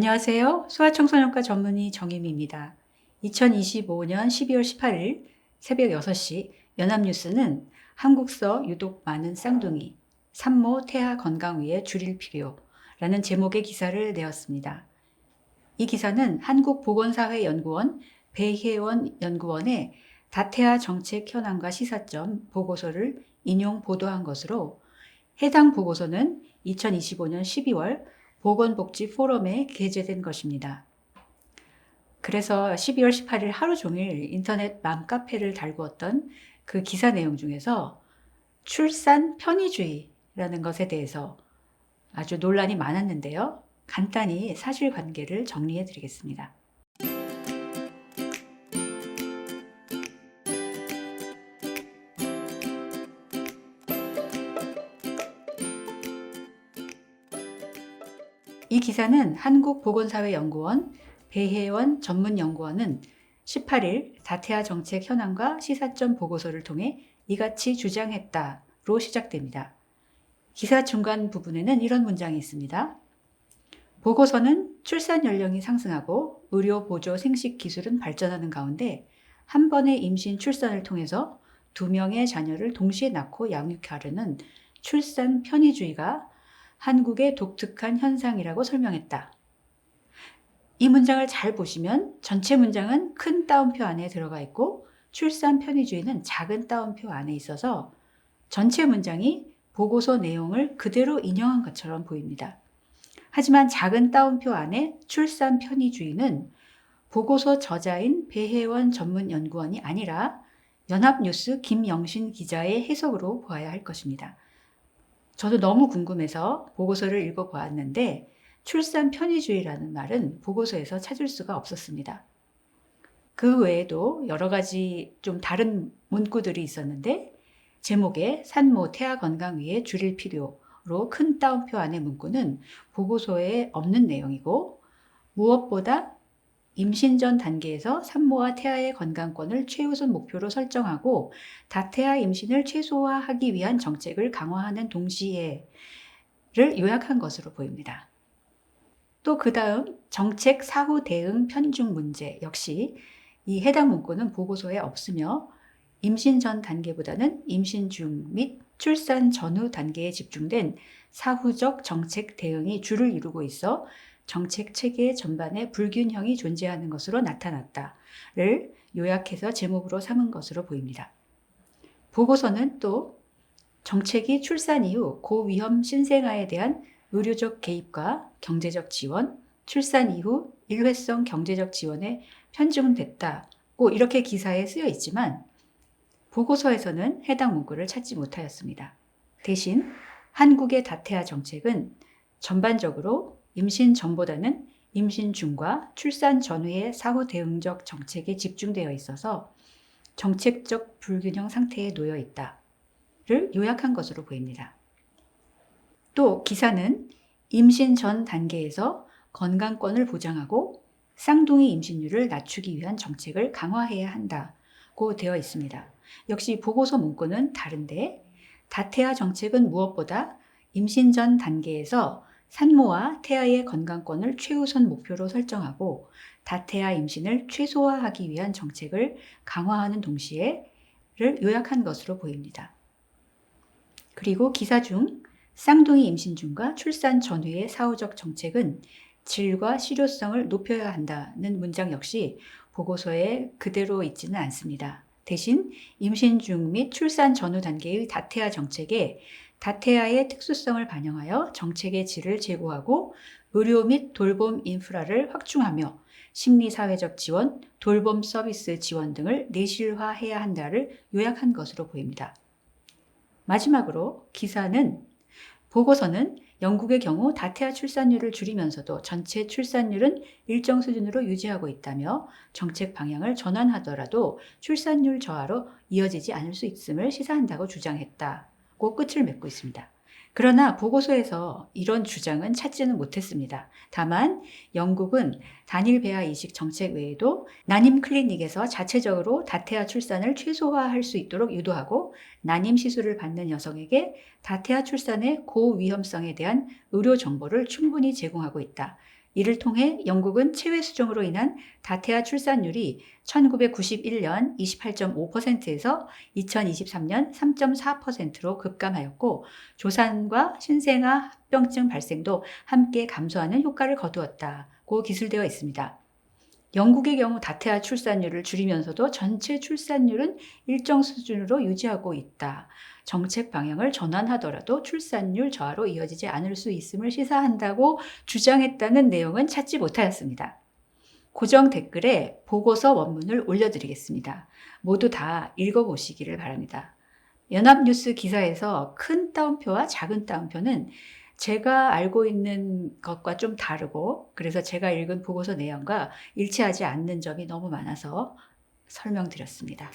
안녕하세요. 소아청소년과 전문의 정유미입니다. 2025년 12월 18일 새벽 6시 연합뉴스는 한국서 유독 많은 쌍둥이, 산모 태아 건강 위해 줄일 필요라는 제목의 기사를 내었습니다. 이 기사는 한국보건사회연구원 배혜원 연구원의 다태아 정책 현황과 시사점 보고서를 인용 보도한 것으로 해당 보고서는 2025년 12월 보건복지 포럼에 게재된 것입니다. 그래서 12월 18일 하루 종일 인터넷 맘카페를 달구었던 그 기사 내용 중에서 출산 편의주의라는 것에 대해서 아주 논란이 많았는데요. 간단히 사실관계를 정리해 드리겠습니다. 이 기사는 한국보건사회연구원 배혜원 전문연구원은 18일 다태아 정책 현황과 시사점 보고서를 통해 이같이 주장했다로 시작됩니다. 기사 중간 부분에는 이런 문장이 있습니다. 보고서는 출산 연령이 상승하고 의료 보조 생식 기술은 발전하는 가운데 한 번의 임신 출산을 통해서 2명의 자녀를 동시에 낳고 양육하려는 출산 편의주의가 한국의 독특한 현상이라고 설명했다. 이 문장을 잘 보시면 전체 문장은 큰 따옴표 안에 들어가 있고 출산 편의주의는 작은 따옴표 안에 있어서 전체 문장이 보고서 내용을 그대로 인용한 것처럼 보입니다. 하지만 작은 따옴표 안에 출산 편의주의는 보고서 저자인 배혜원 전문연구원이 아니라 연합뉴스 김영신 기자의 해석으로 보아야 할 것입니다. 저도 너무 궁금해서 보고서를 읽어보았는데 출산 편의주의라는 말은 보고서에서 찾을 수가 없었습니다. 그 외에도 여러 가지 좀 다른 문구들이 있었는데 제목에 산모 태아 건강 위해 줄일 필요로 큰 따옴표 안의 문구는 보고서에 없는 내용이고 무엇보다 임신 전 단계에서 산모와 태아의 건강권을 최우선 목표로 설정하고 다태아 임신을 최소화하기 위한 정책을 강화하는 동시에를 요약한 것으로 보입니다. 또 그 다음 정책 사후 대응 편중 문제 역시 이 해당 문구는 보고서에 없으며 임신 전 단계보다는 임신 중 및 출산 전후 단계에 집중된 사후적 정책 대응이 주를 이루고 있어 정책 체계 전반에 불균형이 존재하는 것으로 나타났다를 요약해서 제목으로 삼은 것으로 보입니다. 보고서는 또 정책이 출산 이후 고위험 신생아에 대한 의료적 개입과 경제적 지원, 출산 이후 일회성 경제적 지원에 편중됐다고 이렇게 기사에 쓰여 있지만 보고서에서는 해당 문구를 찾지 못하였습니다. 대신 한국의 다태아 정책은 전반적으로 임신 전보다는 임신 중과 출산 전후의 사후 대응적 정책에 집중되어 있어서 정책적 불균형 상태에 놓여 있다를 요약한 것으로 보입니다. 또 기사는 임신 전 단계에서 건강권을 보장하고 쌍둥이 임신율을 낮추기 위한 정책을 강화해야 한다고 되어 있습니다. 역시 보고서 문구는 다른데 다태아 정책은 무엇보다 임신 전 단계에서 산모와 태아의 건강권을 최우선 목표로 설정하고 다태아 임신을 최소화하기 위한 정책을 강화하는 동시에를 요약한 것으로 보입니다. 그리고 기사 중 쌍둥이 임신 중과 출산 전후의 사후적 정책은 질과 실효성을 높여야 한다는 문장 역시 보고서에 그대로 있지는 않습니다. 대신 임신 중 및 출산 전후 단계의 다태아 정책에 다태아의 특수성을 반영하여 정책의 질을 제고하고 의료 및 돌봄 인프라를 확충하며 심리사회적 지원, 돌봄 서비스 지원 등을 내실화해야 한다를 요약한 것으로 보입니다. 마지막으로 보고서는 영국의 경우 다태아 출산율을 줄이면서도 전체 출산율은 일정 수준으로 유지하고 있다며 정책 방향을 전환하더라도 출산율 저하로 이어지지 않을 수 있음을 시사한다고 주장했다고 끝을 맺고 있습니다. 그러나 보고서에서 이런 주장은 찾지는 못했습니다. 다만 영국은 단일 배아 이식 정책 외에도 난임 클리닉에서 자체적으로 다태아 출산을 최소화할 수 있도록 유도하고 난임 시술을 받는 여성에게 다태아 출산의 고위험성에 대한 의료 정보를 충분히 제공하고 있다. 이를 통해 영국은 체외 수종으로 인한 다태아 출산율이 1991년 28.5%에서 2023년 3.4%로 급감하였고 조산과 신생아 합병증 발생도 함께 감소하는 효과를 거두었다고 기술되어 있습니다. 영국의 경우 다태아 출산율을 줄이면서도 전체 출산율은 일정 수준으로 유지하고 있다. 정책 방향을 전환하더라도 출산율 저하로 이어지지 않을 수 있음을 시사한다고 주장했다는 내용은 찾지 못하였습니다. 고정 댓글에 보고서 원문을 올려드리겠습니다. 모두 다 읽어보시기를 바랍니다. 연합뉴스 기사에서 큰 따옴표와 작은 따옴표는 제가 알고 있는 것과 좀 다르고 그래서 제가 읽은 보고서 내용과 일치하지 않는 점이 너무 많아서 설명드렸습니다.